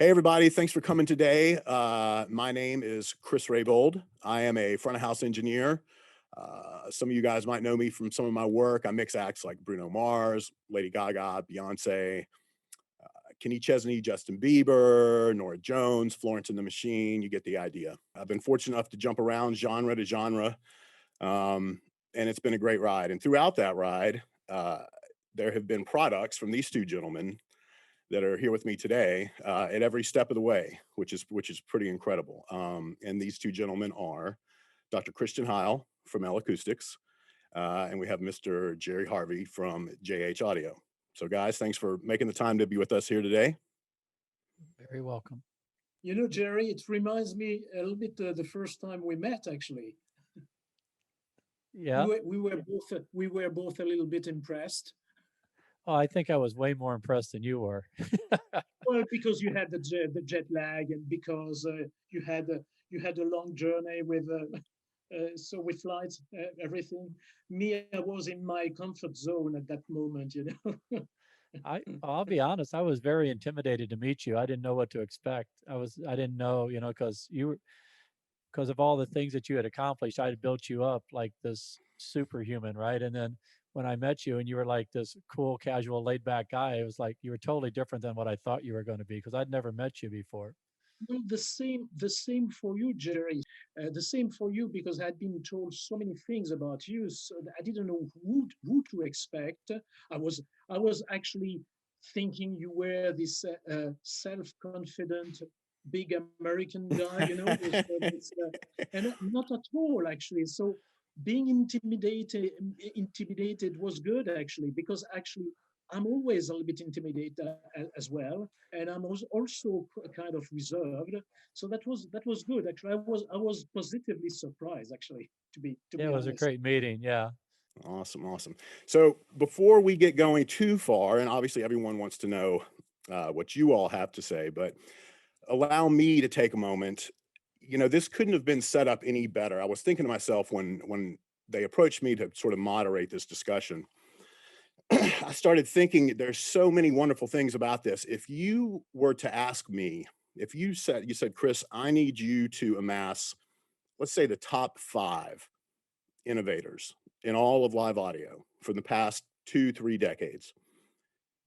Hey, everybody. Thanks for coming today. My name is Chris Rabold. I am a front of house engineer. Some of you guys might know me from some of my work. I mix acts like Bruno Mars, Lady Gaga, Beyoncé, Kenny Chesney, Justin Bieber, Nora Jones, Florence and the Machine. You get the idea. I've been fortunate enough to jump around genre to genre, and it's been a great ride. And throughout that ride, there have been products from these two gentlemen that are here with me today at every step of the way, which is pretty incredible. And these two gentlemen are Dr. Christian Heil from L-Acoustics, and we have Mr. Jerry Harvey from JH Audio. So guys, thanks for making the time to be with us here today. Very welcome. You know, Jerry, it reminds me a little bit the first time we met, actually. Yeah. We were both a little bit impressed. Oh, I think I was way more impressed than you were. Well, because you had the jet lag, and because you had a long journey with with flights, everything. Me, I was in my comfort zone at that moment, you know. I'll be honest, I was very intimidated to meet you. I didn't know what to expect. I didn't know, because of all the things that you had accomplished, I had built you up like this superhuman, right? And then when I met you and you were like this cool, casual, laid back guy, it was like you were totally different than what I thought you were going to be because I'd never met you before. Well, the same for you, Jerry. The same for you, because I'd been told so many things about you, so that I didn't know who to expect. I was actually thinking you were this self-confident, big American guy, you know, and not at all actually. So being intimidated was good actually, because actually I'm always a little bit intimidated as well, and I'm also kind of reserved. So that was good. Actually, I was positively surprised actually, to be Yeah, it was a honest. great meeting. Yeah. Awesome, awesome. So before we get going too far, and obviously everyone wants to know what you all have to say, but allow me to take a moment. You know, this couldn't have been set up any better. I was thinking to myself when they approached me to sort of moderate this discussion, I started thinking there's so many wonderful things about this. If you were to ask me, if you said, Chris, I need you to amass, let's say the top 5 innovators in all of live audio for the past 2-3 decades,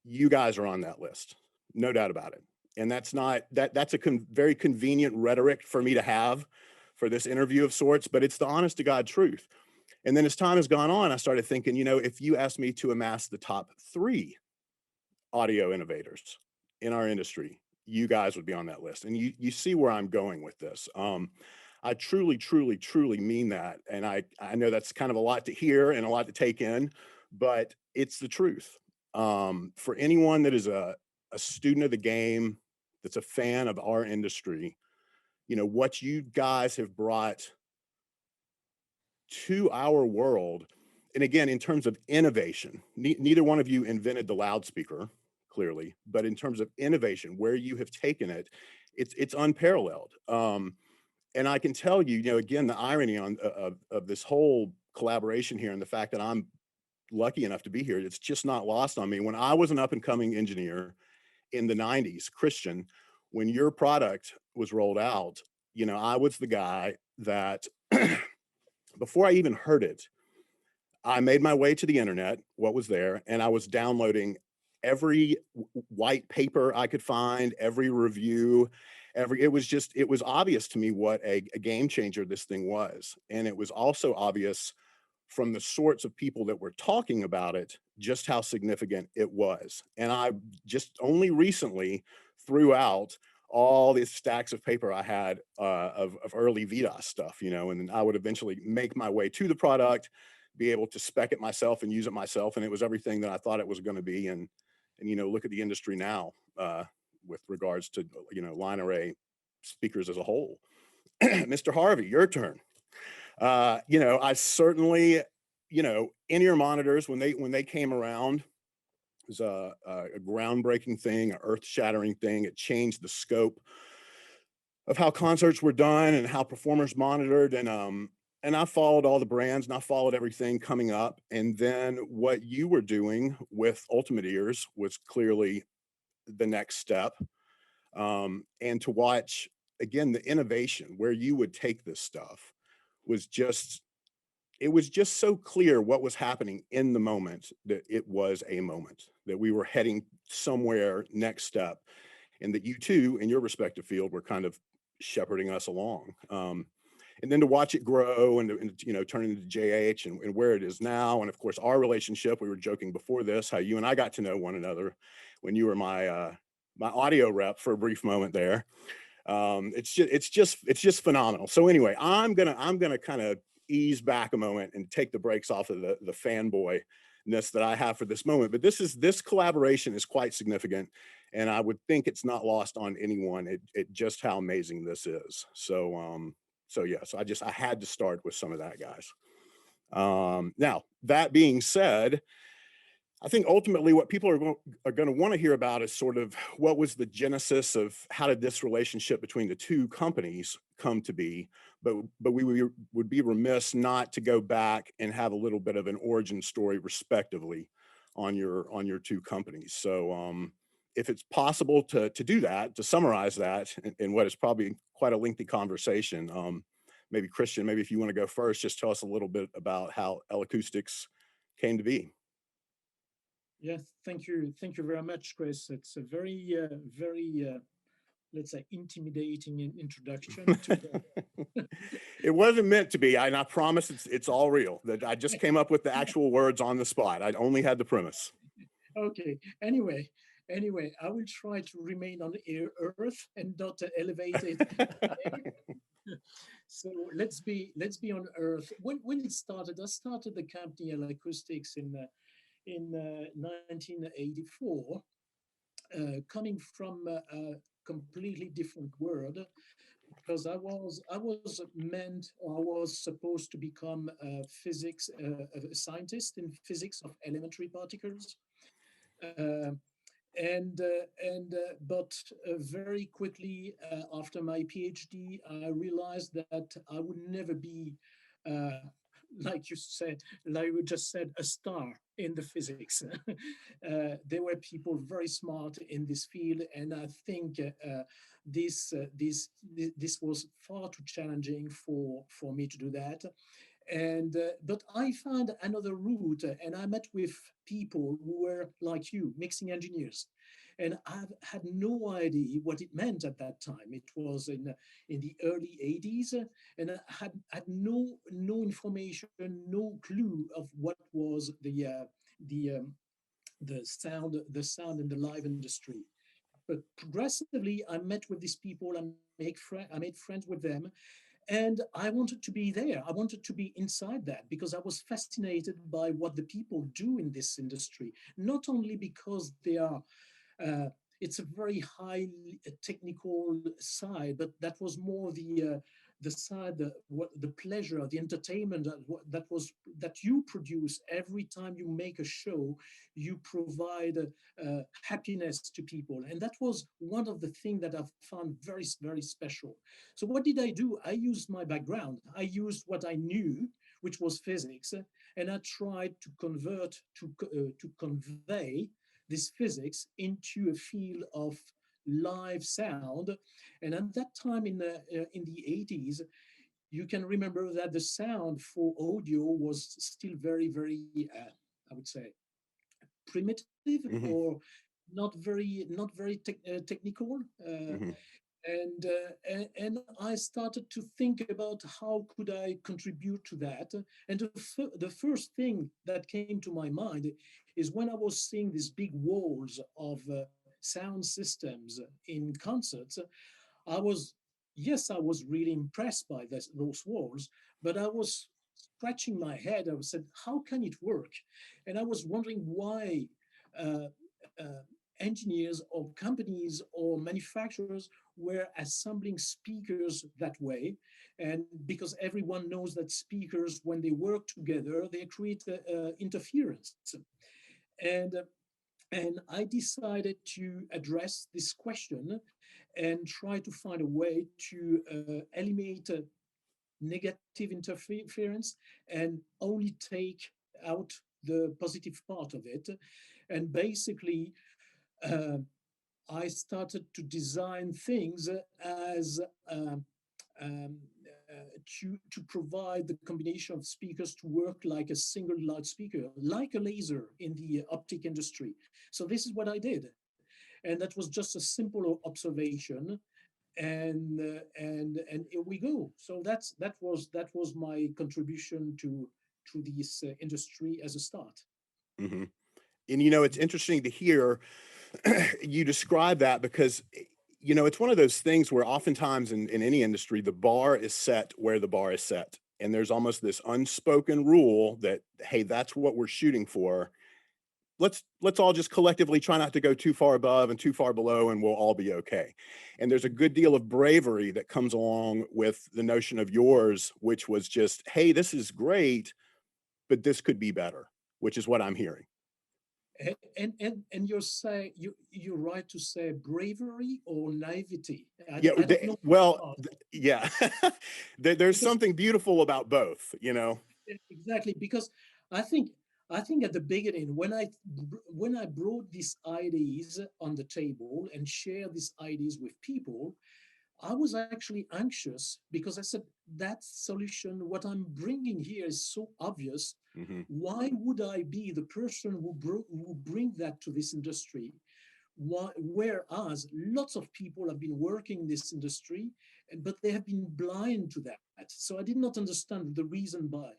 you guys are on that list, no doubt about it. And that's a very convenient rhetoric for me to have for this interview of sorts, but it's the honest to God truth. And then as time has gone on, I started thinking, you know, if you asked me to amass the top 3 audio innovators in our industry, you guys would be on that list. And you see where I'm going with this. I truly, truly, truly mean that. And I know that's kind of a lot to hear and a lot to take in, but it's the truth. For anyone that is a student of the game, that's a fan of our industry, you know, what you guys have brought to our world. And again, in terms of innovation, neither one of you invented the loudspeaker, clearly, but in terms of innovation, where you have taken it, it's unparalleled. And I can tell you, you know, again, the irony of this whole collaboration here and the fact that I'm lucky enough to be here, it's just not lost on me. When I was an up and coming engineer in the 90s, Christian, when your product was rolled out, you know, I was the guy that before I even heard it, I made my way to the internet, what was there, and I was downloading every white paper I could find, every review, it was obvious to me what a game changer this thing was. And it was also obvious from the sorts of people that were talking about it, just how significant it was. And I just only recently threw out all these stacks of paper I had of early VDOS stuff, you know, and then I would eventually make my way to the product, be able to spec it myself and use it myself. And it was everything that I thought it was going to be. And, you know, look at the industry now with regards to, you know, line array speakers as a whole. Mr. Harvey, your turn. You know, I certainly, you know, in-ear monitors, when they came around, it was a groundbreaking thing, an earth-shattering thing. It changed the scope of how concerts were done and how performers monitored. And I followed all the brands and I followed everything coming up. And then what you were doing with Ultimate Ears was clearly the next step. And to watch, again, the innovation where you would take this stuff was just, it was just so clear what was happening in the moment, that it was a moment, that we were heading somewhere next step, and that you two in your respective field were kind of shepherding us along. And then to watch it grow and you know, turn into JH and where it is now. And of course, our relationship, we were joking before this, how you and I got to know one another when you were my audio rep for a brief moment there. It's just phenomenal. So anyway, I'm gonna kind of ease back a moment and take the brakes off of the fanboyness that I have for this moment. But this collaboration is quite significant, and I would think it's not lost on anyone. It just how amazing this is. So yeah, so I had to start with some of that, guys. Now that being said, I think ultimately what people are going to want to hear about is sort of what was the genesis of how did this relationship between the two companies come to be. But we would be remiss not to go back and have a little bit of an origin story respectively on your two companies. So if it's possible to do that, to summarize that in what is probably quite a lengthy conversation, maybe Christian, maybe if you want to go first, just tell us a little bit about how L-Acoustics came to be. Yes, thank you very much, Chris. It's a very let's say intimidating introduction to the It wasn't meant to be, and I promise it's all real. That I just came up with the actual words on the spot. I only had the premise. Okay. Anyway, I will try to remain on Earth and not elevated. So let's be on Earth. When it started, I started the company L-Acoustics in 1984, coming from a completely different world, because I was meant, or I was supposed to become a scientist in physics of elementary particles. Uh, but very quickly after my PhD, I realized that I would never be, uh, like you said, like you just said, a star in the physics. There were people very smart in this field, and I think this was far too challenging for me to do that. And but I found another route, and I met with people who were like you, mixing engineers, and I had no idea what it meant at that time. It was in the early 80s, and I had no information, no clue of what was the the sound in the live industry. But progressively, I met with these people. I made friends with them, and I wanted to be there. I wanted to be inside that because I was fascinated by what the people do in this industry, not only because they are uh, it's a very high technical side, but that was more the side, the pleasure, the entertainment that you produce every time you make a show. You provide happiness to people, and that was one of the things that I found very special. So what did I do? I used my background. I used what I knew, which was physics, and I tried to to convey this physics into a field of live sound. And at that time in the 80s, you can remember that the sound for audio was still very, I would say, primitive, Hmm. or not very technical. Hmm. And I started to think about how could I contribute to that. And the first thing that came to my mind is when I was seeing these big walls of sound systems in concerts. I was Yes, I was really impressed by those walls, but I was scratching my head. I said, how can it work? And I was wondering why uh, uh, engineers or companies or manufacturers were assembling speakers that way. And because everyone knows that speakers, when they work together, they create interference. And and I decided to address this question and try to find a way to eliminate negative interference and only take out the positive part of it. And basically, uh, I started to design things as um, um, to provide the combination of speakers to work like a single loudspeaker, like a laser in the optic industry. So this is what I did, and that was just a simple observation, and here we go. So that was my contribution to this industry as a start. Hmm. And it's interesting to hear you describe that because it's one of those things where oftentimes in any industry, the bar is set where the bar is set. And there's almost this unspoken rule that, hey, that's what we're shooting for. Let's all just collectively try not to go too far above and too far below, and we'll all be okay. And there's a good deal of bravery that comes along with the notion of yours, which was just, hey, this is great, but this could be better, which is what I'm hearing. And you're right to say bravery or naivety. Yeah, I don't know. well, uh, yeah. There's because something beautiful about both, exactly, because I think I think at the beginning when I brought these ideas on the table and share these ideas with people, I was actually anxious because I said that solution, what I'm bringing here is so obvious. Hmm. Why would I be the person who bring that to this industry? Whereas lots of people have been working in this industry, but they have been blind to that. So I did not understand the reason why.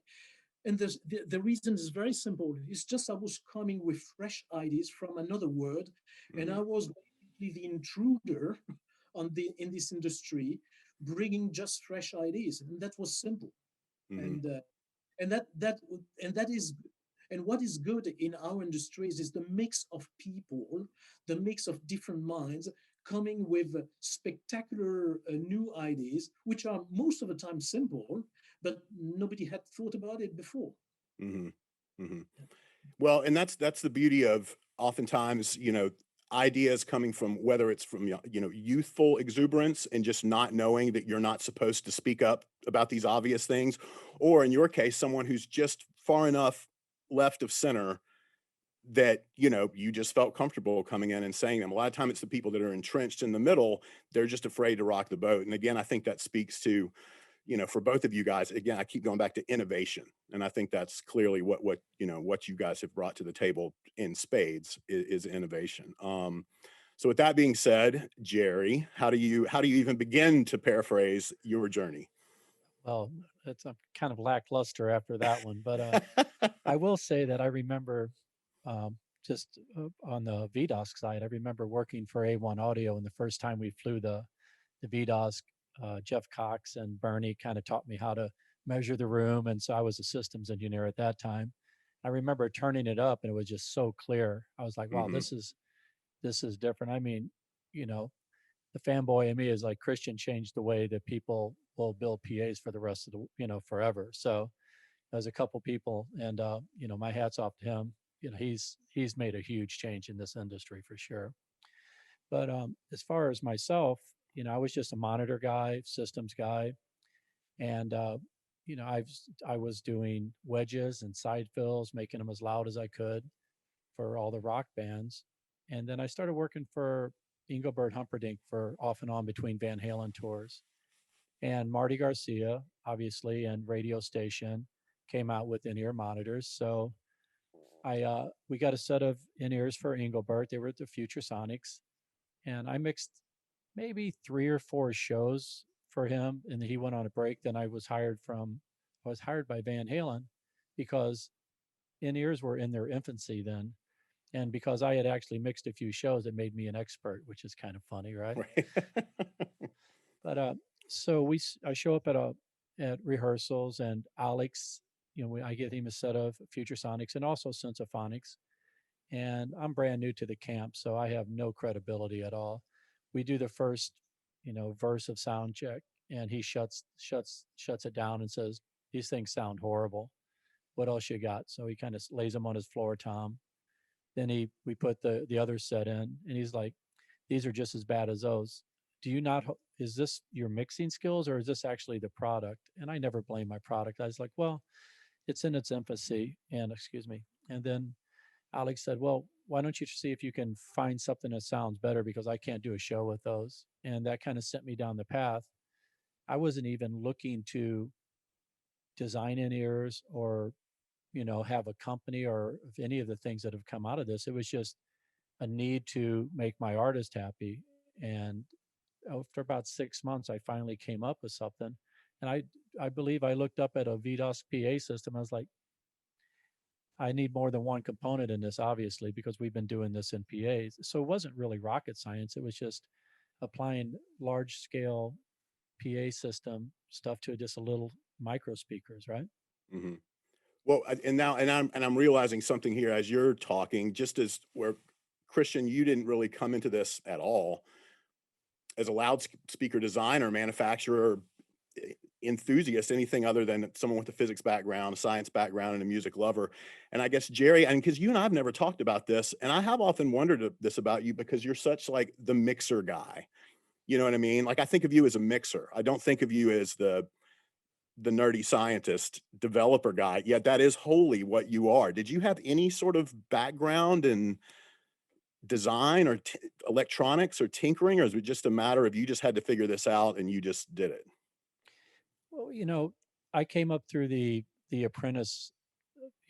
And the reason is very simple. It's just I was coming with fresh ideas from another world, and Hmm. I was basically the intruder on the in this industry, bringing just fresh ideas, and that was simple. Hmm. And and that is and what is good in our industries is the mix of people, the mix of different minds coming with spectacular new ideas, which are most of the time simple, but nobody had thought about it before. Hmm. Hmm. Well, and that's the beauty of oftentimes, ideas coming from, whether it's from, youthful exuberance and just not knowing that you're not supposed to speak up about these obvious things, or in your case, someone who's just far enough left of center that, you just felt comfortable coming in and saying them. A lot of time it's the people that are entrenched in the middle. They're just afraid to rock the boat. And again, I think that speaks to, for both of you guys, again, I keep going back to innovation. And I think that's clearly what you guys have brought to the table in spades is innovation. So with that being said, Jerry, how do you even begin to paraphrase your journey? Well, it's kind of lackluster after that one, but I will say that I remember just on the VDOS side, I remember working for A1 Audio, and the first time we flew the VDOS, Jeff Cox and Bernie kind of taught me how to measure the room, and so I was a systems engineer at that time. I remember turning it up, and it was just so clear. I was like, "Wow, Hmm. this is different." I mean, you know, the fanboy in me is like Christian changed the way that people will build PAs for the rest of forever. So there's a couple people, and my hat's off to him. He's made a huge change in this industry for sure. But as far as myself, I was just a monitor guy, systems guy, and I was doing wedges and side fills, making them as loud as I could for all the rock bands, and then I started working for Engelbert Humperdinck for off and on between Van Halen tours, and Marty Garcia, obviously, and radio station came out with in-ear monitors. So we got a set of in-ears for Engelbert. They were the Future Sonics, and I mixed maybe 3 or 4 shows for him, and then he went on a break. Then I was hired by Van Halen because in-ears were in their infancy then, and because I had actually mixed a few shows, it made me an expert, which is kind of funny, right? Right. But so I show up at rehearsals, and Alex, I get him a set of Future Sonics and also Sensophonics, and I'm brand new to the camp, so I have no credibility at all. We do the first, verse of sound check, and he shuts it down and says, "These things sound horrible. What else you got?" So he kind of lays them on his floor tom. Then we put the other set in, and he's like, "These are just as bad as those. Do you not? Is this your mixing skills, or is this actually the product?" And I never blame my product. I was like, "Well, it's in its infancy," and excuse me. And then Alex said, "Well, why don't you see if you can find something that sounds better because I can't do a show with those. And that kind of sent me down the path. I wasn't even looking to design in ears or, have a company or any of the things that have come out of this. It was just a need to make my artist happy. And after about 6 months, I finally came up with something. And I believe I looked up at a VDOS PA system. I was like, I need more than one component in this, obviously, because we've been doing this in PAs. So it wasn't really rocket science. It was just applying large scale PA system stuff to just a little micro speakers, right? Hmm. Well, and I'm realizing something here as you're talking, just as where Christian, you didn't really come into this at all as a loudspeaker designer, manufacturer, enthusiast, anything other than someone with a physics background, a science background, and a music lover. And I guess Jerry, and because you and I have never talked about this, and I have often wondered this about you because you're such like the mixer guy. You know what I mean? Like I think of you as a mixer. I don't think of you as the nerdy scientist developer guy. Yet that is wholly what you are. Did you have any sort of background in design or electronics or tinkering, or is it just a matter of you just had to figure this out and you just did it? Well, I came up through the apprentice,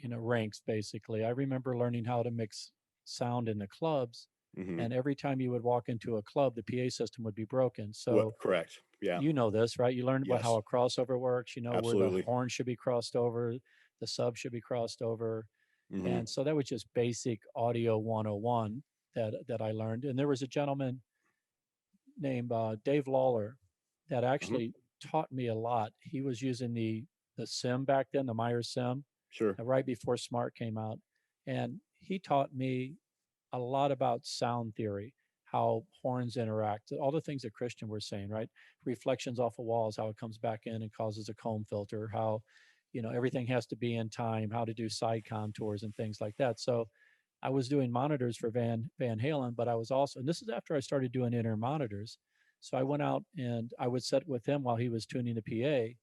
ranks basically. I remember learning how to mix sound in the clubs, Hmm. and every time you would walk into a club, the PA system would be broken. What? So Correct. Yeah. you know this, right? You learned about how Yes. a crossover works. You know where the Absolutely. horn should be crossed over, the sub should be crossed over, Hmm. and so that was just basic audio 101 that I learned. And there was a gentleman named Dave Lawler that Hmm. actually taught me a lot. He was using the sim back then, the Myers sim, Sure. right before Smart came out, and he taught me a lot about sound theory, how horns interact, all the things that Christian was saying, right? Reflections off of walls, how it comes back in and causes a comb filter, how everything has to be in time, how to do side contours and things like that. So I was doing monitors for Van Halen, but I was also, and this is after I started doing inner monitors. So I went out and I would sit with him while he was tuning the PA,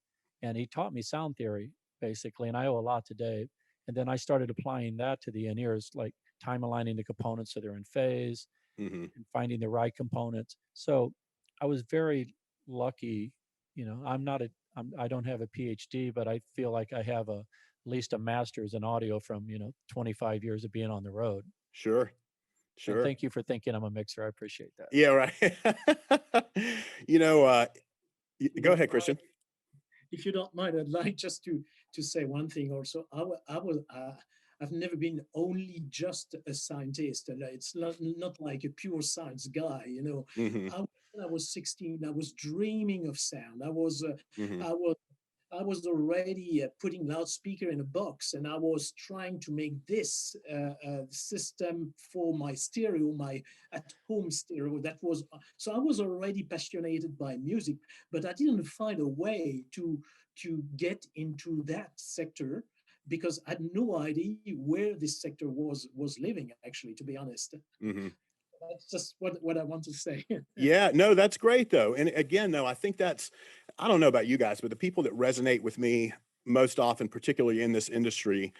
and he taught me sound theory basically, and I owe a lot to Dave. And then I started applying that to the in-ears, like time aligning the components so they're in phase Hmm. and finding the right components. So I was very lucky. I'm not a, I don't have a PhD, but I feel like I have at least a master's in audio from 25 years of being on the road. Sure. And Sure. thank you for thinking I'm a mixer. I appreciate that. Yeah. Right. you know. You Go don't ahead, mind, Christian. if you don't mind, I'd like just to say one thing also. I've never been only just a scientist, and it's not like a pure science guy. Hmm. When I was 16, I was dreaming of sound. Hmm. I was I was already putting loudspeaker in a box, and I was trying to make this system for my stereo, my at-home stereo. That was so I was already passionate by music, but I didn't find a way to get into that sector because I had no idea where this sector was living. Actually, to be honest, Hmm. that's just what I want to say. Yeah, no, that's great though. And again, though, I think I don't know about you guys, but the people that resonate with me most often, particularly in this industry,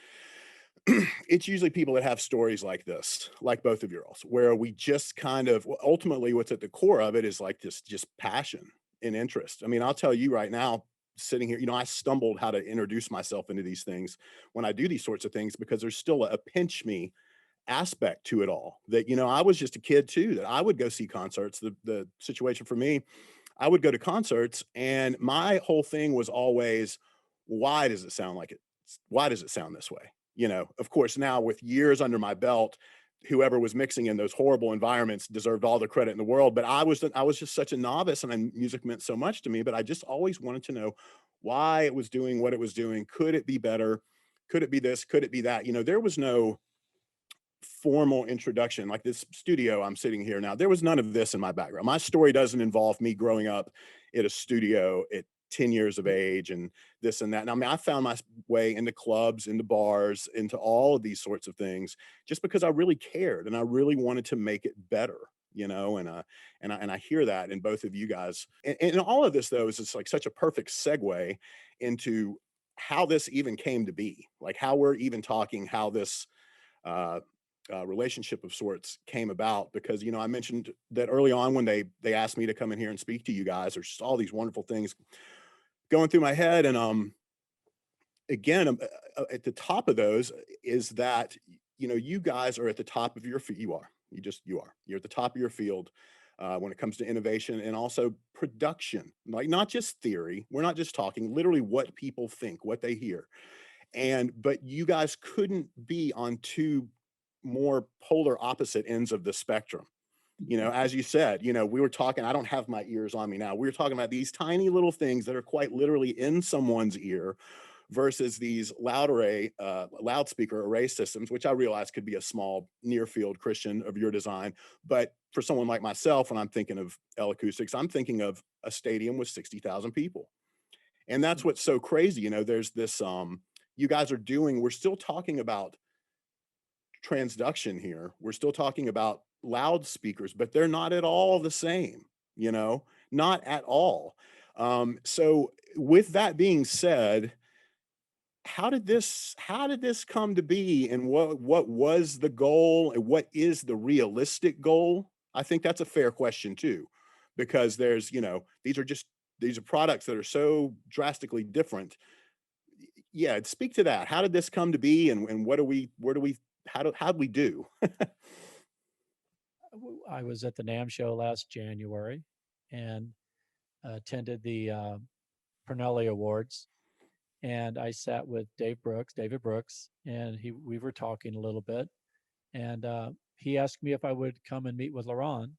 it's usually people that have stories like this, like both of yours, where we just kind of ultimately what's at the core of it is like this just passion and interest. I mean, I'll tell you right now, sitting here, I stumbled how to introduce myself into these things when I do these sorts of things because there's still a pinch me aspect to it all that I was just a kid too, that I would go see concerts. The situation for me, I would go to concerts and my whole thing was always, why does it sound like it, why does it sound this way? Of course, now with years under my belt, whoever was mixing in those horrible environments deserved all the credit in the world, but I was just such a novice, and music meant so much to me, but I just always wanted to know why it was doing what it was doing. Could it be better? Could it be this? Could it be that? There was no formal introduction like this studio I'm sitting here now. There was none of this in my background. My story doesn't involve me growing up at a studio at 10 years of age and this and that. And I mean, I found my way into clubs, into bars, into all of these sorts of things just because I really cared and I really wanted to make it better. And I hear that in both of you guys. And all of this though is just like such a perfect segue into how this even came to be, like how we're even talking, how this uh relationship of sorts came about because, you know, I mentioned that early on when they asked me to come in here and speak to you guys. There's all these wonderful things going through my head, and again, at the top of those is that, you know, you guys are at the top of your field. You're at the top of your field when it comes to innovation and also production. Like, not just theory. We're not just talking literally what people think, what they hear. But you guys couldn't be on two more polar opposite ends of the spectrum. You know, as you said, you know, we were talking, I don't have my ears on me now. We were talking about these tiny little things that are quite literally in someone's ear versus these loudspeaker array systems, which I realize could be a small near field Christian of your design. But for someone like myself, when I'm thinking of L-Acoustics, I'm thinking of a stadium with 60,000 people. And that's what's so crazy. You know, there's this, you guys are doing, we're still talking about transduction here. We're still talking about loudspeakers, but they're not at all the same, you know, not at all. So with that being said, how did this come to be, and what was the goal, and what is the realistic goal? I think that's a fair question too, because there's, you know, these are products that are so drastically different. Yeah, speak to that. How did this come to be, and what do we where do we how'd we do? I was at the NAMM show last January and attended the Pernelli Awards, and I sat with David Brooks, and we were talking a little bit, and he asked me if I would come and meet with Laurent.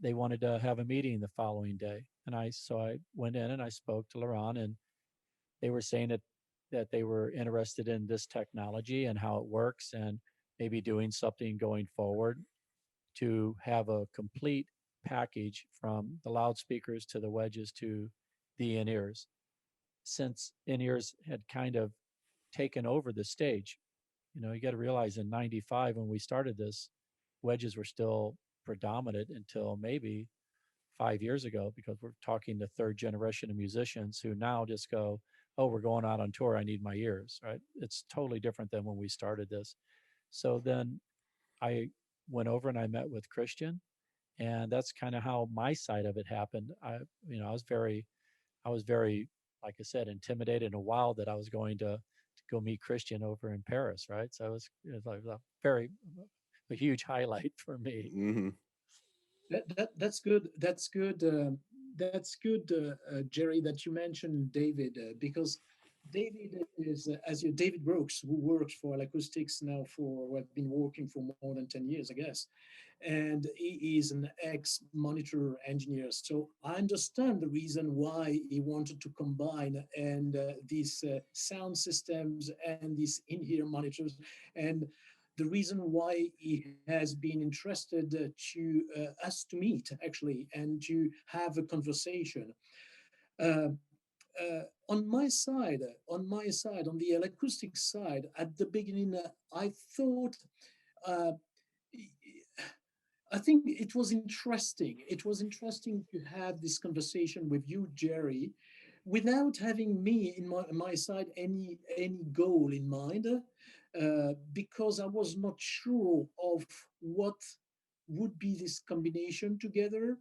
They wanted to have a meeting the following day, and I went in and I spoke to Laurent, and they were saying that they were interested in this technology and how it works, and maybe doing something going forward to have a complete package from the loudspeakers to the wedges to the in-ears, since in-ears had kind of taken over the stage. You know, you got to realize in 95 when we started this, wedges were still predominant until maybe 5 years ago, because we're talking the third generation of musicians who now just go, oh, we're going out on tour, I need my ears, right? It's totally different than when we started this. So then I went over and I met with Christian, and that's kind of how my side of it happened. You know, I was very, like I said, intimidated and wild that I was going to go meet Christian over in Paris, right? So it was like a huge highlight for me. Hmm. That's good. That's good. That's good, Jerry, that you mentioned David, because David is, as you, David Brooks, who works for Acoustics now for, well, been working for more than 10 years, I guess. And he is an ex-monitor engineer. So I understand the reason why he wanted to combine and these sound systems and these in-ear monitors, and the reason why he has been interested to us to meet actually and to have a conversation. Uh, on my side, on the acoustic side, at the beginning, I thought, uh, I think it was interesting. It was interesting to have this conversation with you, Jerry, without having me in my side any goal in mind, because I was not sure of what would be this combination together.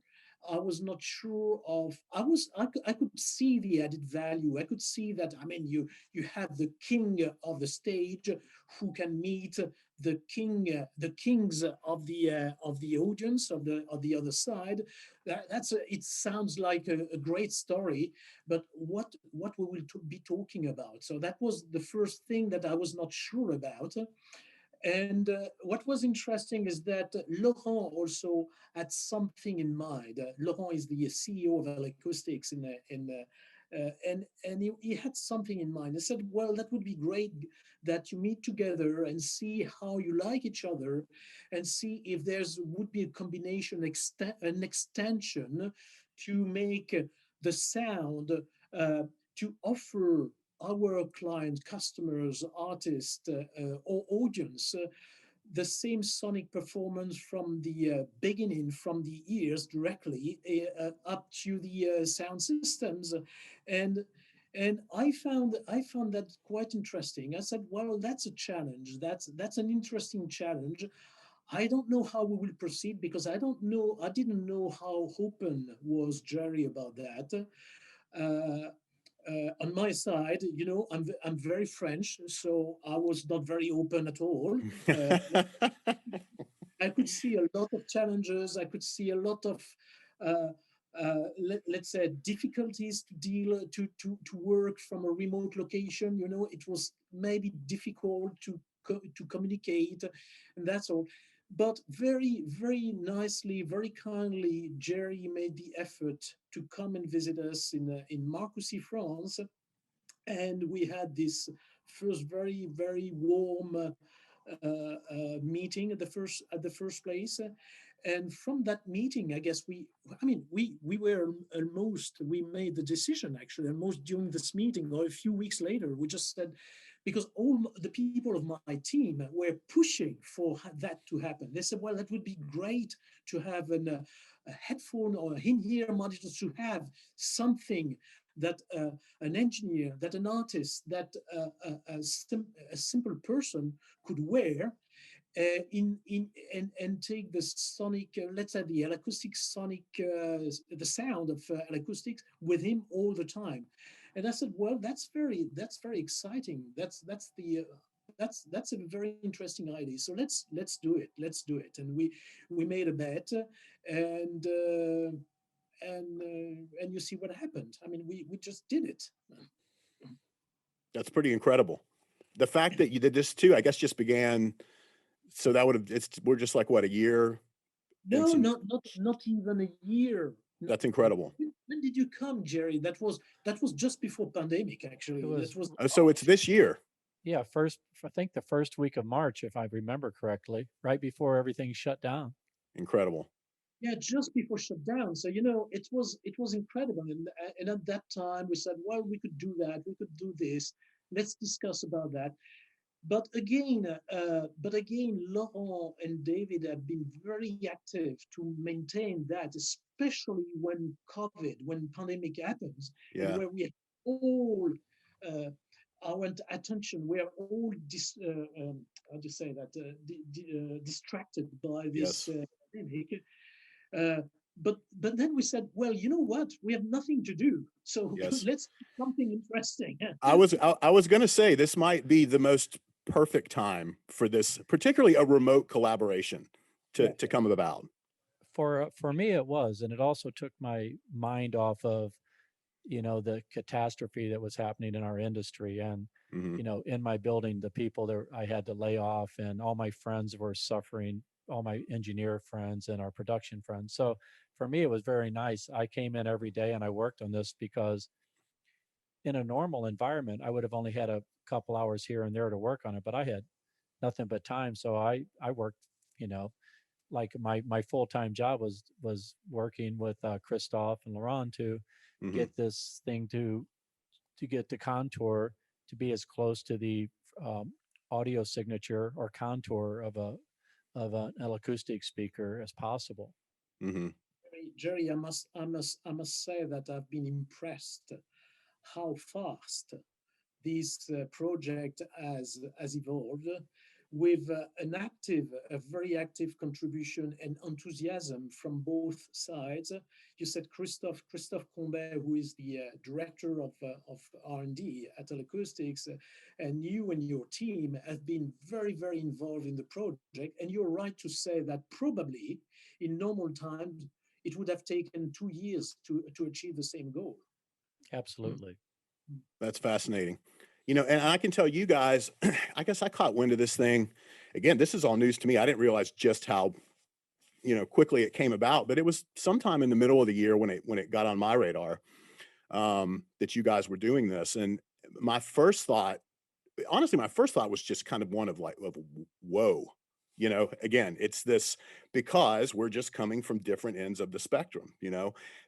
I was not sure of. I could see the added value. I could see that. I mean, you have the king of the stage who can meet the kings of the audience of the other side. It sounds like a great story, but what we will be talking about. So that was the first thing that I was not sure about. And what was interesting is that Laurent also had something in mind. Laurent is the CEO of L-Acoustics and he had something in mind. He said, "Well, that would be great that you meet together and see how you like each other, and see if there's would be a combination, an extension to make the sound to offer our client, customers, artists, or audience the same sonic performance from the beginning, from the ears directly up to the sound systems. And And I found that quite interesting. I said, well, that's a challenge. That's an interesting challenge. I don't know how we will proceed because I didn't know how open was Jerry about that. Uh, on my side, I'm very French, so I was not very open at all. Uh, I could see a lot of challenges. I could see a lot of, uh, let's say, difficulties to deal to work from a remote location. It was maybe difficult to communicate, and that's all. But very, very nicely, very kindly, Jerry made the effort to come and visit us in Marcoussis, France, and we had this first very, very warm meeting at the first place. And from that meeting, I guess we were almost, we made the decision actually almost during this meeting or a few weeks later. We just said, because all the people of my team were pushing for that to happen. They said, well, that would be great to have a headphone or in-ear monitor, to have something that an engineer, that an artist, that a simple person could wear, in and take the sonic, let's say the L-Acoustics sonic, the sound of L-Acoustics with him all the time. And I said, well, that's very exciting. That's a very interesting idea. So let's do it. Let's do it. And we made a bet, and and you see what happened. I mean, we just did it. That's pretty incredible. The fact that you did this too, I guess, just began. So that would have, we're just like what, a year and No, some, not even a year. that's incredible. When did you come, Jerry? That was just before pandemic, actually. It That was, was Oh, so it's this year. yeah, I think the first week of March, if I remember correctly, right before everything shut down. Incredible. yeah, just before shutdown. So it was incredible. And at that time we said, well, we could do that. We could do this. Let's discuss about that. But again, Laurent and David have been very active to maintain that, especially when COVID, when pandemic happens, and Yeah. where we all uh, our attention, we are all how do you say that, distracted by this Yes. pandemic. Uh, but then we said, well, you know what? We have nothing to do, so Yes. let's do something interesting. I was going to say this might be the most perfect time for this, particularly a remote collaboration Yeah. to come about. For me, it was, and it also took my mind off of, the catastrophe that was happening in our industry. And, Hmm. in my building, the people that I had to lay off, and all my friends were suffering, all my engineer friends and our production friends. So for me, it was very nice. I came in every day and I worked on this, because in a normal environment, I would have only had a couple hours here and there to work on it, but I had nothing but time. So I worked, you know, like my full-time job was working with Christophe and Laurent to Hmm. get this thing to get the contour to be as close to the um, audio signature or contour of an acoustic speaker as possible. Hmm. Jerry, I must say that I've been impressed how fast this project has evolved, with a very active contribution and enthusiasm from both sides. You said Christophe Combet, who is the director of R&D at L-Acoustics, and you and your team have been very, very involved in the project. And you're right to say that probably in normal times it would have taken 2 years to achieve the same goal. Absolutely. That's fascinating. And I can tell you guys, I guess I caught wind of this thing. Again, this is all news to me. I didn't realize just how, quickly it came about, but it was sometime in the middle of the year when it got on my radar, that you guys were doing this. And my first thought, honestly, my first thought was just kind of one of like, of whoa, again, it's this, because we're just coming from different ends of the spectrum.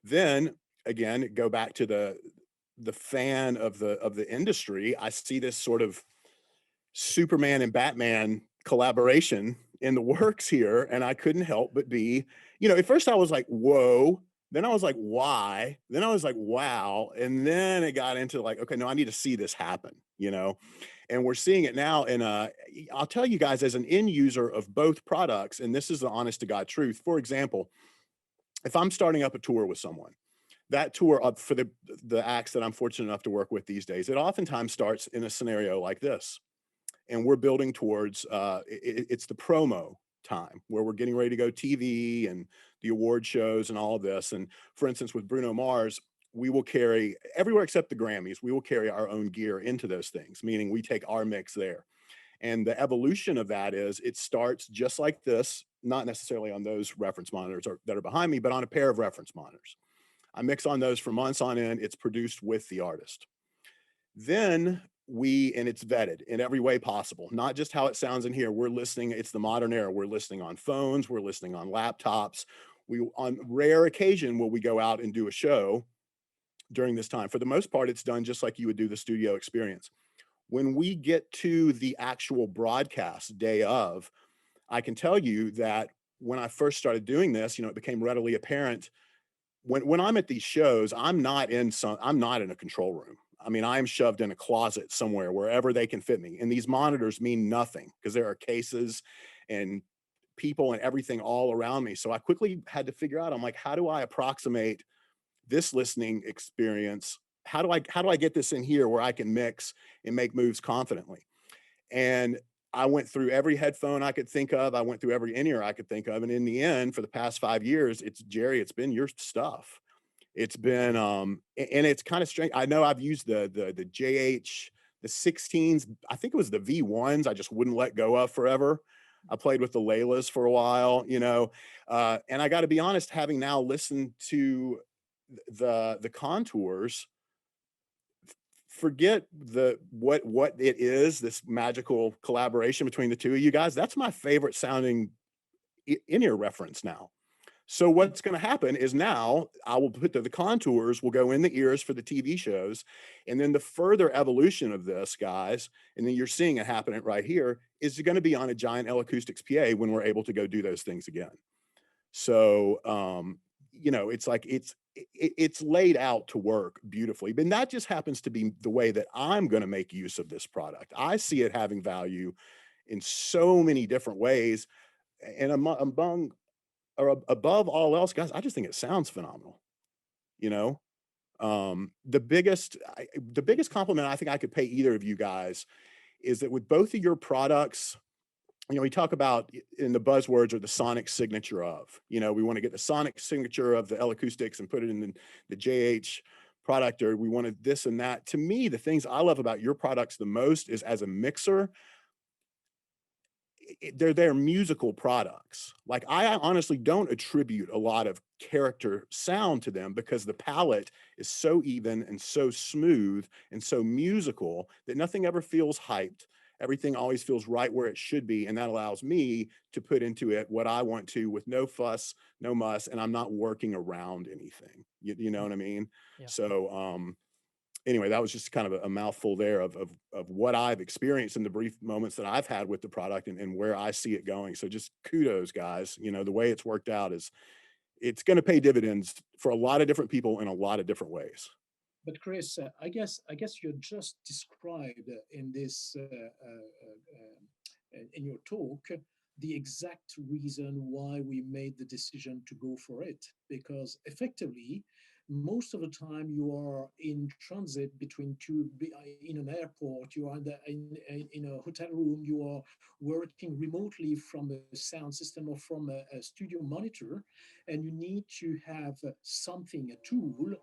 Then again, go back to the fan of the industry. I see this sort of Superman and Batman collaboration in the works here, and I couldn't help but be, at first I was like, whoa, Then I was like, why? Then I was like, wow. And then it got into like, okay, no, I need to see this happen, you know? And we're seeing it now. And I'll tell you guys, as an end user of both products, and this is the honest to God truth. For example, if I'm starting up a tour with someone, that tour up for the acts that I'm fortunate enough to work with these days, it oftentimes starts in a scenario like this. And we're building towards it's the promo time where we're getting ready to go TV and the award shows and all of this. And for instance, with Bruno Mars, we will carry everywhere except the Grammys, we will carry our own gear into those things, meaning we take our mix there. And the evolution of that is it starts just like this, not necessarily on those reference monitors that are behind me, but on a pair of reference monitors. I mix on those for months on end. It's produced with the artist. Then and it's vetted in every way possible, not just how it sounds in here. We're listening, it's the modern era. We're listening on phones, we're listening on laptops. On rare occasion, will we go out and do a show during this time? For the most part, it's done just like you would do the studio experience. When we get to the actual broadcast day of, I can tell you that when I first started doing this, it became readily apparent when I'm at these shows, I'm not in a control room. I mean, I'm shoved in a closet somewhere, wherever they can fit me. And these monitors mean nothing because there are cases and people and everything all around me. So I quickly had to figure out, I'm like, how do I approximate this listening experience? How do I get this in here where I can mix and make moves confidently? And I went through every headphone I could think of. I went through every in-ear I could think of. And in the end, for the past 5 years, it's been your stuff. It's been, and it's kind of strange. I know I've used the JH, the 16s. I think it was the V1s. I just wouldn't let go of forever. I played with the Laylas for a while, and I got to be honest, having now listened to the contours, forget what it is, this magical collaboration between the two of you guys. That's my favorite sounding in-ear reference now. So what's going to happen is now I will put the contours will go in the ears for the TV shows. And then the further evolution of this, guys, and then you're seeing it happening right here, is going to be on a giant L-Acoustics PA when we're able to go do those things again. So, it's like it's laid out to work beautifully, but that just happens to be the way that I'm going to make use of this product. I see it having value in so many different ways. And among or above all else, guys, I just think it sounds phenomenal. You know, the biggest compliment I think I could pay either of you guys is that with both of your products, we talk about in the buzzwords or the sonic signature of, we want to get the sonic signature of the L-Acoustics and put it in the JH product, or we wanted this and that. To me, the things I love about your products the most is as a mixer, they're musical products. Like I honestly don't attribute a lot of character sound to them because the palette is so even and so smooth and so musical that nothing ever feels hyped. Everything always feels right where it should be. And that allows me to put into it what I want to with no fuss, no muss, and I'm not working around anything. You know what I mean? Yeah. So anyway, that was just kind of a mouthful there of what I've experienced in the brief moments that I've had with the product and where I see it going. So just kudos, guys. The way it's worked out is it's going to pay dividends for a lot of different people in a lot of different ways. But Chris, I guess you just described in this in your talk the exact reason why we made the decision to go for it. Because effectively, most of the time you are in transit between two in an airport, you are in a hotel room, you are working remotely from a sound system or from a studio monitor, and you need to have something, a tool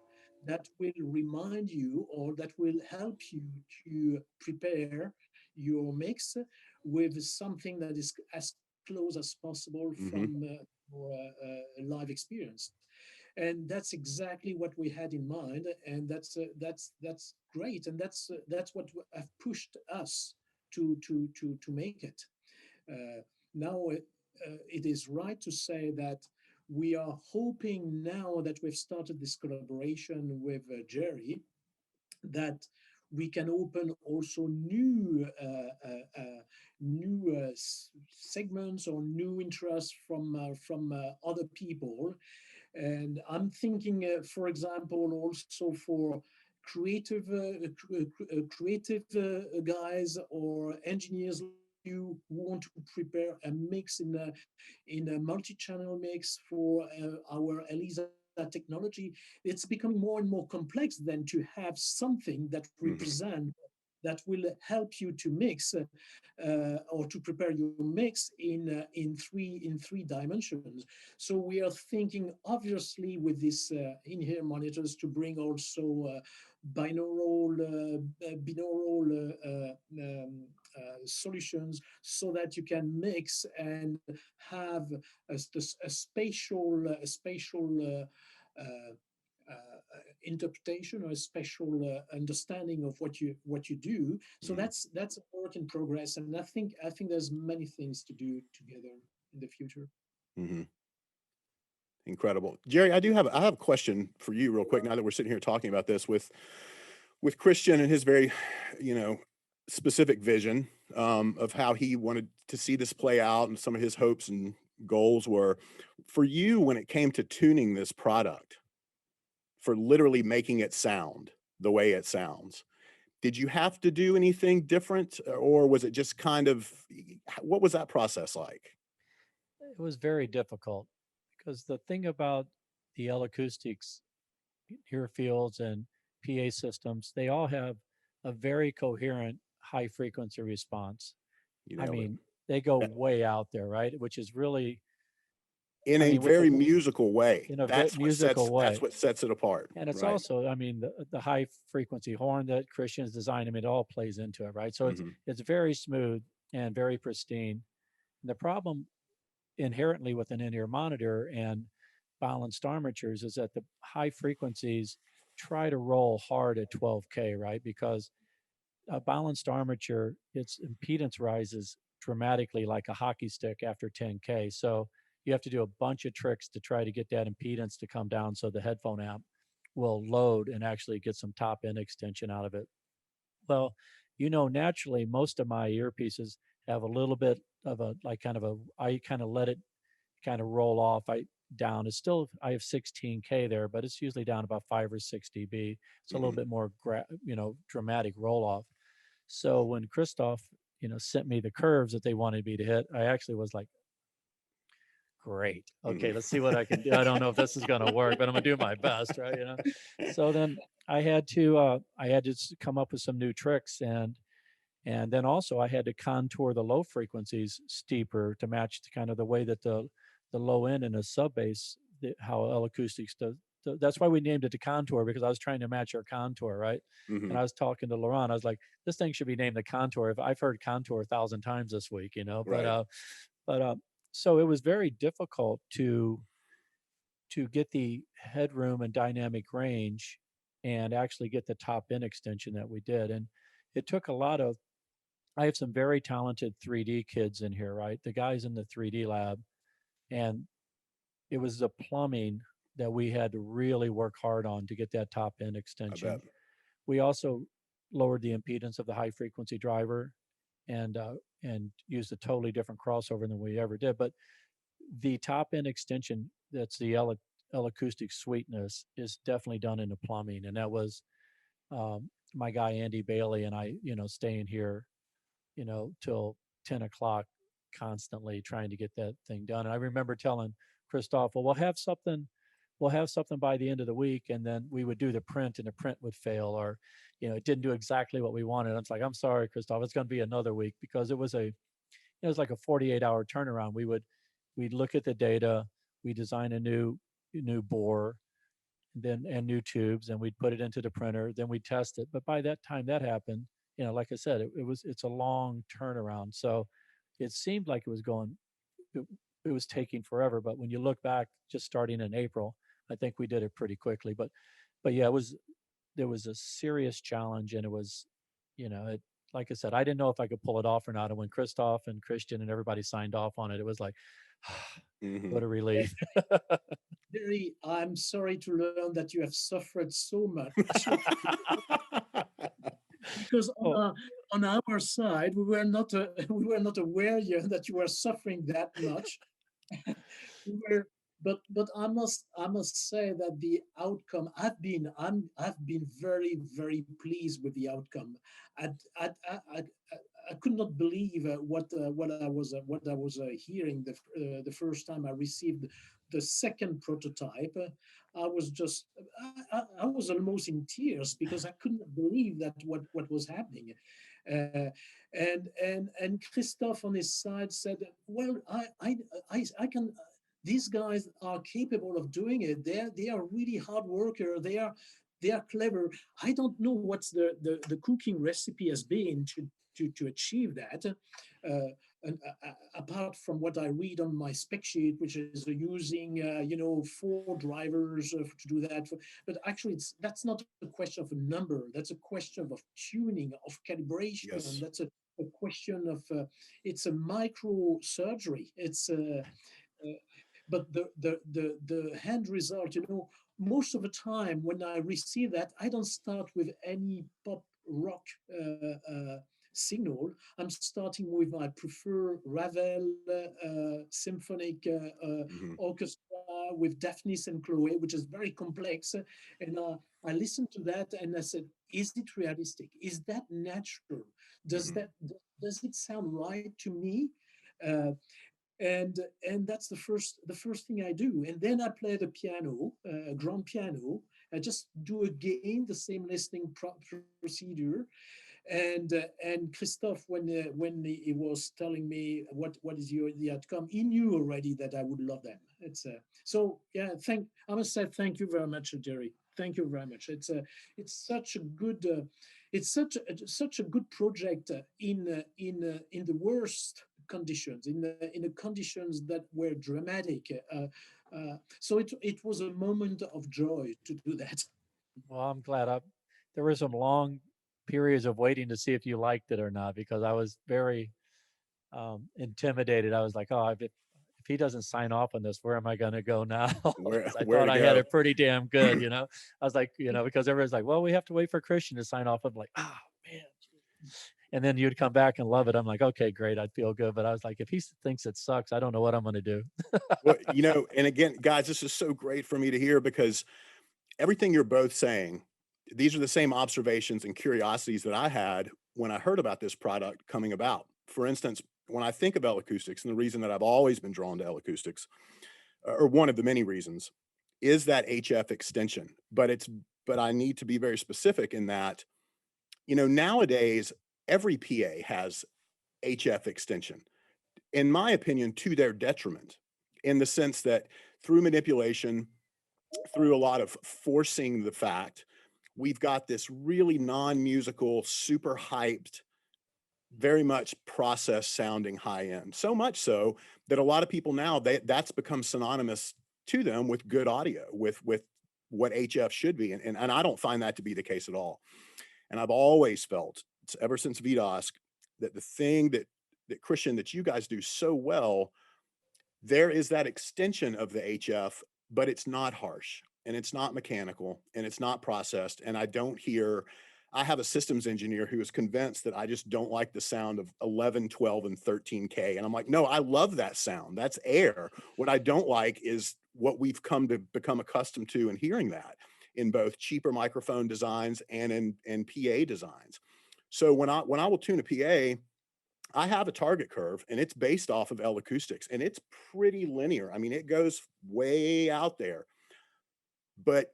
that will remind you or that will help you to prepare your mix with something that is as close as possible Hmm. from your live experience. And that's exactly what we had in mind, and that's great, and that's what have pushed us to make it. Now it is right to say that we are hoping now that we've started this collaboration with Jerry that we can open also new segments or new interests from other people, And I'm thinking, for example, also for creative guys or engineers like you who want to prepare a mix in a multi-channel mix for our ELISA technology. It's becoming more and more complex than to have something that Hmm. that will help you to mix or to prepare your mix in three dimensions. So we are thinking, obviously, with this in-ear monitors to bring also binaural solutions so that you can mix and have a spatial interpretation or a special understanding of what you do. So Hmm. that's a work in progress, and I think there's many things to do together in the future. Hmm. Incredible. Jerry, I have a question for you real quick now that we're sitting here talking about this with Christian and his very, you know, specific vision of how he wanted to see this play out and some of his hopes and goals were for you when it came to tuning this product, for literally making it sound the way it sounds. Did you have to do anything different or was it just kind of what was that process like? It was very difficult because the thing about the L-Acoustics ear fields and PA systems, they all have a very coherent high frequency response. You I nailed it. mean, they go Yeah. way out there, right? Which is really, In I a mean, with the very musical way. in a very musical That's way. what sets it apart, And it's right? also, I mean, the high frequency horn that Christian's designed, I mean, it all plays into it, right? So Hmm. it's very smooth and very pristine. And the problem inherently with an in-ear monitor and balanced armatures is that the high frequencies try to roll hard at 12K, right? Because a balanced armature, its impedance rises dramatically like a hockey stick after 10K. So you have to do a bunch of tricks to try to get that impedance to come down so the headphone amp will load and actually get some top end extension out of it. Well, naturally, most of my earpieces have a little bit of a like kind of a, I kind of let it kind of roll off. Down. It's still, I have 16K there, but it's usually down about 5 or 6 dB. It's a little Hmm. bit more, dramatic roll off. So when Christoph, sent me the curves that they wanted me to hit, I actually was like, great. Hmm. Okay, let's see what I can do. I don't know if this is going to work, but I'm going to do my best, right? So then I had to come up with some new tricks, and then also I had to contour the low frequencies steeper to match kind of the way that the low end and the sub bass, how L Acoustics does. That's why we named it the contour, because I was trying to match our contour, right? Hmm. And I was talking to Laurent. I was like, this thing should be named the contour. If I've heard contour 1,000 times this week, but Right. but so it was very difficult to get the headroom and dynamic range and actually get the top end extension that we did. And it took a lot of, I have some very talented 3D kids in here, right? The guys in the 3D lab, and it was the plumbing that we had to really work hard on to get that top end I bet. extension. We also lowered the impedance of the high frequency driver and used a totally different crossover than we ever did. But the top end extension, that's the L acoustic sweetness, is definitely done in the plumbing, and that was my guy Andy Bailey and I, staying here, till 10 o'clock constantly trying to get that thing done. And I remember telling Christoph, well, we'll have something by the end of the week. And then we would do the print and the print would fail, or, it didn't do exactly what we wanted. I was like, I'm sorry, Christoph, it's going to be another week, because it was like a 48-hour turnaround. We'd look at the data, we design a new bore, and new tubes, and we'd put it into the printer, then we'd test it. But by that time that happened, like I said, it's a long turnaround. So it seemed like it, it was taking forever. But when you look back, just starting in April, I think we did it pretty quickly. But yeah, there was a serious challenge, and it was, it, like I said, I didn't know if I could pull it off or not. And when Christoph and Christian and everybody signed off on it, it was like, Hmm. what a relief. Very, I'm sorry to learn that you have suffered so much because Oh, on our side we were not we were not aware yet that you were suffering that much. we were but I must say that the outcome, I've been very pleased with the outcome. I I I, I, I could not believe what I was hearing the first time I received the second prototype. I was just I was almost in tears because I couldn't believe that what was happening. Uh, and Christophe on his side said, "Well, I can. These guys are capable of doing it. They are really hard worker. They are clever. I don't know what's the cooking recipe has been to achieve that. And apart from what I read on my spec sheet, which is using 4 drivers to do that. But actually, that's not a question of a number. That's a question of tuning, of calibration. Yes. That's a question of it's a micro surgery. Uh, but the end result, most of the time when I receive that, I don't start with any pop rock signal. I'm starting with I prefer Ravel symphonic Hmm. orchestra with Daphnis and Chloe, which is very complex. And I listened to that and I said, is it realistic? Is that natural? Does Hmm. that does it sound right to me? Uh, and that's the first thing I do. And then I play the piano, grand piano. I just do again the same listening procedure. And Christophe, when he was telling me what is the outcome, he knew already that I would love them. So yeah. I must say thank you very much, Jerry. Thank you very much. It's such a good such a good project in the worst conditions, in the conditions that were dramatic. So it was a moment of joy to do that. Well, I'm glad. There were some long periods of waiting to see if you liked it or not because I was very intimidated. I was like, oh, if he doesn't sign off on this, where am I going to go now? Where Because I where thought to I had go? it pretty damn good. I was like, because everyone's like, well, we have to wait for Christian to sign off. I'm like, oh man. And then you'd come back and love it. I'm like, okay, great. I'd feel good. But I was like, if he thinks it sucks, I don't know what I'm going to do. Well, and again, guys, this is so great for me to hear because everything you're both saying, these are the same observations and curiosities that I had when I heard about this product coming about. For instance, when I think of L-Acoustics, and the reason that I've always been drawn to L-Acoustics, or one of the many reasons, is that HF extension. But I need to be very specific in that, nowadays every PA has HF extension, in my opinion, to their detriment, in the sense that through manipulation, through a lot of forcing the fact, we've got this really non-musical, super hyped, very much process sounding high end. So much so that a lot of people now that's become synonymous to them with good audio, with what HF should be. And I don't find that to be the case at all. And I've always felt, ever since VDOS, that the thing that Christian, that you guys do so well, there is that extension of the HF, but it's not harsh and it's not mechanical and it's not processed. And I have a systems engineer who is convinced that I just don't like the sound of 11, 12, and 13K. And I'm like, no, I love that sound. That's air. What I don't like is what we've come to become accustomed to and hearing that in both cheaper microphone designs and in PA designs. So when I will tune a PA, I have a target curve and it's based off of L-Acoustics and it's pretty linear. I mean, it goes way out there, but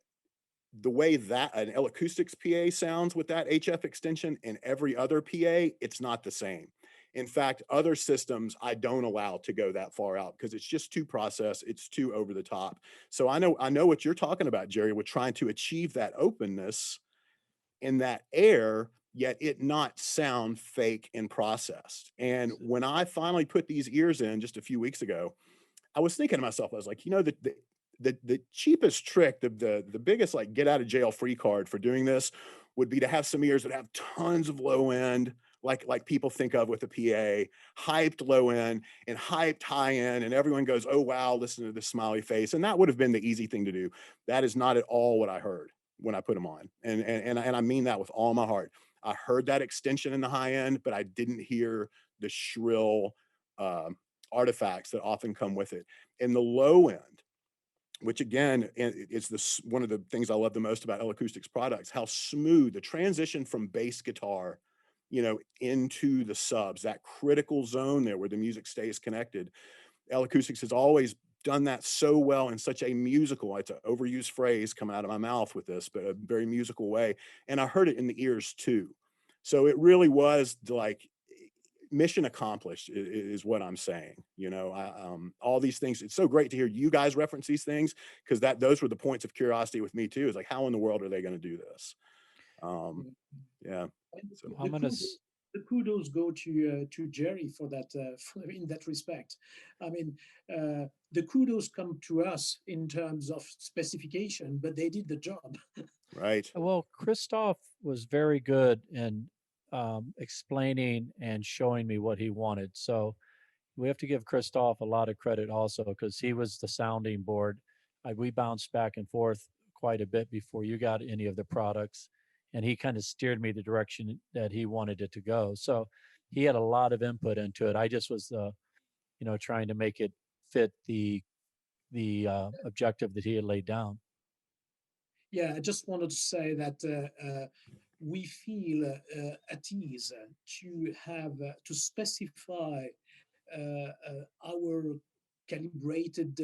the way that an L-Acoustics PA sounds with that HF extension and every other PA, it's not the same. In fact, other systems I don't allow to go that far out because it's just too processed, it's too over the top. So I know what you're talking about, Jerry, with trying to achieve that openness in that air, yet it not sound fake and processed. And when I finally put these ears in just a few weeks ago, I was thinking to myself, I was like, the cheapest trick, the biggest like get out of jail free card for doing this would be to have some ears that have tons of low end, like people think of with a PA, hyped low end and hyped high end, and everyone goes, oh wow, listen to this smiley face. And that would have been the easy thing to do. That is not at all what I heard when I put them on. And I mean that with all my heart. I heard that extension in the high end, but I didn't hear the shrill artifacts that often come with it. In the low end, which again, it's this one of the things I love the most about L-Acoustics products, how smooth the transition from bass guitar, into the subs, that critical zone there where the music stays connected. L-Acoustics has always done that so well in such a musical, it's an overused phrase coming out of my mouth with this, but a very musical way. And I heard it in the ears too. So it really was like mission accomplished is what I'm saying. All these things. It's so great to hear you guys reference these things because those were the points of curiosity with me too. Is like, how in the world are they going to do this? Um, yeah. And So I'm the gonna kudos, the kudos go to Jerry for that, in that respect. I mean, the kudos come to us in terms of specification, but they did the job. right. Well, Christoph was very good in explaining and showing me what he wanted. So we have to give Christoph a lot of credit also because he was the sounding board. We bounced back and forth quite a bit before you got any of the products, and he kind of steered me the direction that he wanted it to go. So he had a lot of input into it. I just was, trying to make it fit the objective that he had laid down. Yeah, I just wanted to say that we feel at ease to specify our calibrated,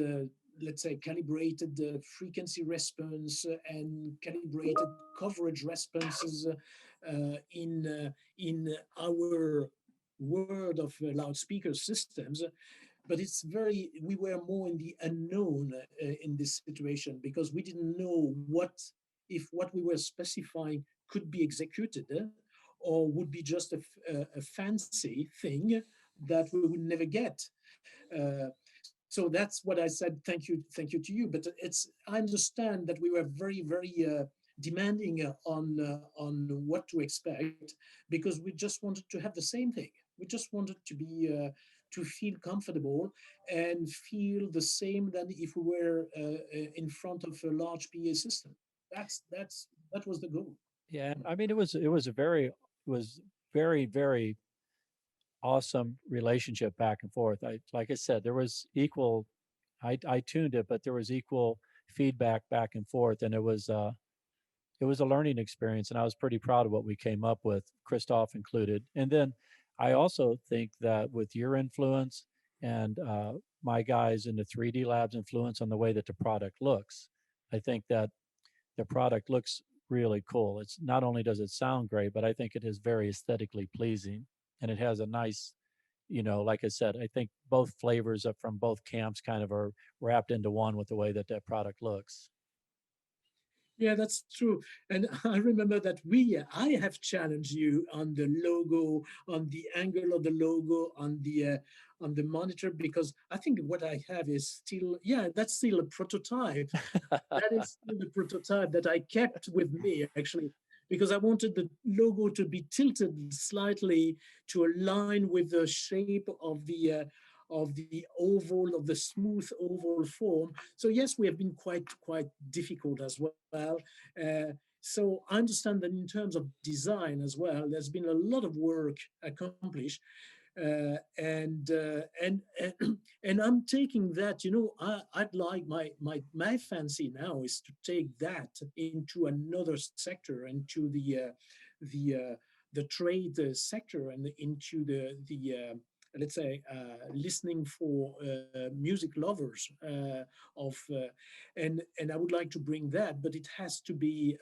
let's say, calibrated frequency response and calibrated coverage responses in our world of loudspeaker systems. But we were more in the unknown in this situation because we didn't know if what we were specifying could be executed or would be just a fancy thing that we would never get. Uh, so that's what I said. Thank you to you. But I understand that we were very, very demanding on what to expect because we just wanted to have the same thing. We just wanted to feel comfortable and feel the same than if we were in front of a large PA system. That was the goal. Yeah, I mean, it was very awesome relationship back and forth. Like I said, there was equal. I tuned it, but there was equal feedback back and forth, and it was a learning experience, and I was pretty proud of what we came up with, Christoph included. And then I also think that with your influence and my guys in the 3D labs influence on the way that the product looks, I think that the product looks really cool. It's not only does it sound great, but I think it is very aesthetically pleasing, and it has a nice, like I said, I think both flavors from both camps kind of are wrapped into one with the way that that product looks. Yeah, that's true. And I remember that I have challenged you on the logo, on the angle of the logo, on the monitor, because I think what I have is still, yeah, that's still a prototype. That is still the prototype that I kept with me, actually, because I wanted the logo to be tilted slightly to align with the shape of the oval, of the smooth oval form. So yes, we have been quite difficult as well. So I understand that in terms of design as well, there's been a lot of work accomplished, and and I'm taking that. I'd like my fancy now is to take that into another sector, into the the trade sector, and into the let's say listening for music lovers and I would like to bring that, but it has to be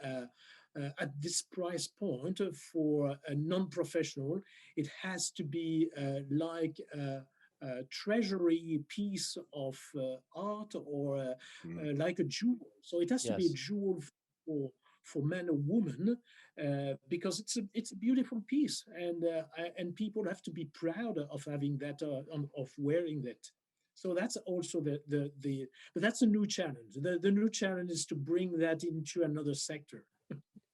at this price point for a non-professional. It has to be like a treasury piece of art or like a jewel. So it has to be a Yes. jewel for man or woman because it's a beautiful piece, and people have to be proud of having that of wearing that. So that's also the but that's a new challenge. The new challenge is to bring that into another sector.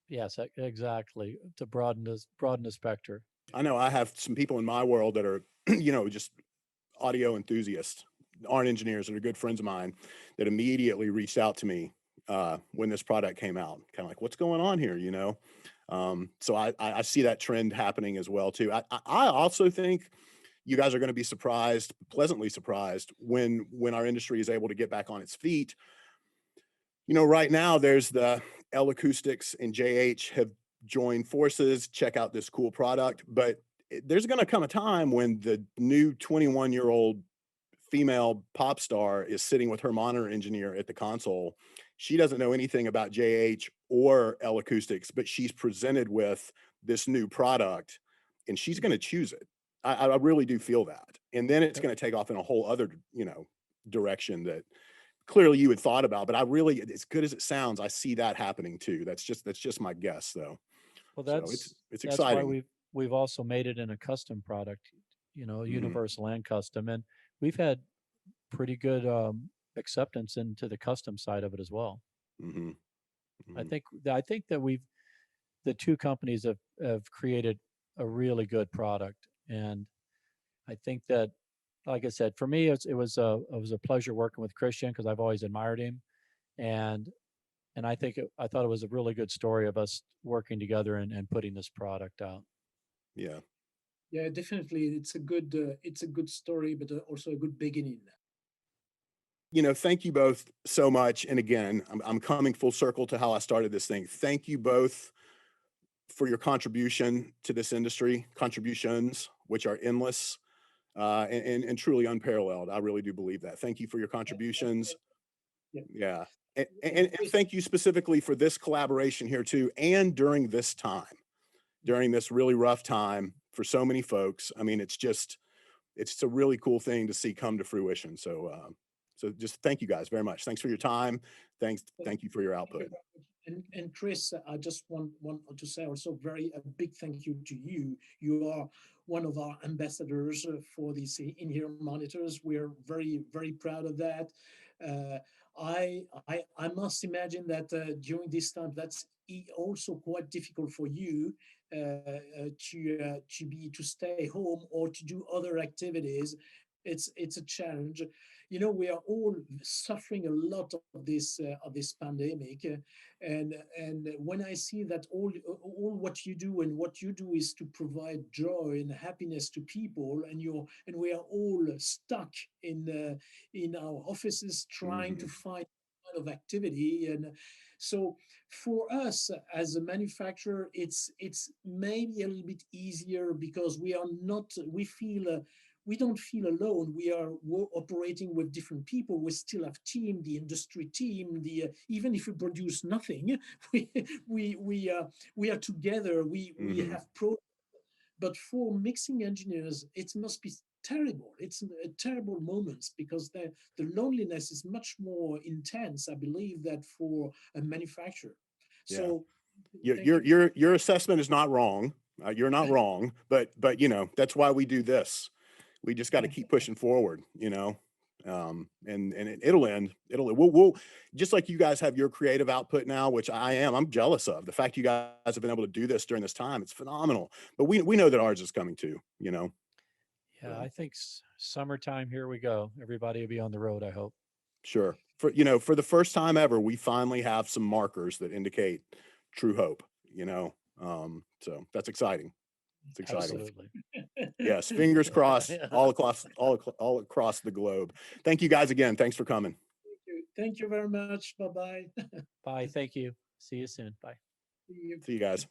Yes, exactly. To broaden the spectrum. I know I have some people in my world that are, just audio enthusiasts, aren't engineers, that are good friends of mine that immediately reached out to me when this product came out. Kind of like, what's going on here, So I see that trend happening as well too. I also think you guys are going to be surprised, pleasantly surprised, when our industry is able to get back on its feet You know, right now there's the L-Acoustics and JH have joined forces, check out this cool product, but there's going to come a time when the new 21-year-old female pop star is sitting with her monitor engineer at the console. She doesn't know anything about JH or L-Acoustics, but she's presented with this new product and she's going to choose it. I really do feel that. And then it's Yep. going to take off in a whole other, direction that clearly you had thought about, but I really, as good as it sounds, I see that happening too. That's just my guess though. Well, So it's that's why exciting. we've also made it in a custom product, Mhm, universal and custom, and we've had pretty good acceptance into the custom side of it as well. mhm, I mhm. think I think that the two companies have created a really good product, and I think that, like I said, for me it was a pleasure working with Christian because I've always admired him, and I thought it was a really good story of us working together and putting this product out. Yeah. Yeah, definitely. It's a good story, but also a good beginning. Thank you both so much. And again, I'm coming full circle to how I started this thing. Thank you both for your contribution to this industry, contributions, which are endless, and truly unparalleled. I really do believe that. Thank you for your contributions. Yeah. Yeah. And And Chris, thank you specifically for this collaboration here too, and during this time, during this really rough time for so many folks. I mean, it's a really cool thing to see come to fruition. So just thank you guys very much. Thanks for your time. Thank you for your thank you output. very much. And Chris, I just want to say also a big thank you to you. You are one of our ambassadors for these in-ear monitors. We're very proud of that. Uh, I must imagine that during this time, that's also quite difficult for you to stay home or to do other activities. It's a challenge. You know, we are all suffering a lot of this pandemic, and when I see that all what you do and what you do is to provide joy and happiness to people, and we are all stuck in our offices trying to Mhm. find kind of activity. And so for us as a manufacturer, it's maybe a little bit easier because we are not we feel we don't feel alone. We are operating with different people. We still have team, the industry team. The even if we produce nothing, we we are together. We Mhm. have pro. But for mixing engineers, it must be terrible. It's a terrible moments because the loneliness is much more intense, I believe, that for a manufacturer. Yeah. So Your thank your you. your your assessment is not wrong. You're not wrong, but that's why we do this. We just got to keep pushing forward, and it'll end. We'll just like you guys have your creative output now, which I'm jealous of. The fact you guys have been able to do this during this time, it's phenomenal. But we know that ours is coming too. Yeah, So I think summertime, here we go. Everybody will be on the road, I hope. sure. For the first time ever, we finally have some markers that indicate true hope, so that's exciting. It's exciting. Absolutely. Yes, fingers crossed all across the globe. Thank you guys again. Thanks for coming. Thank you very much. Bye bye. Bye. Thank you. See you soon. Bye. See you guys.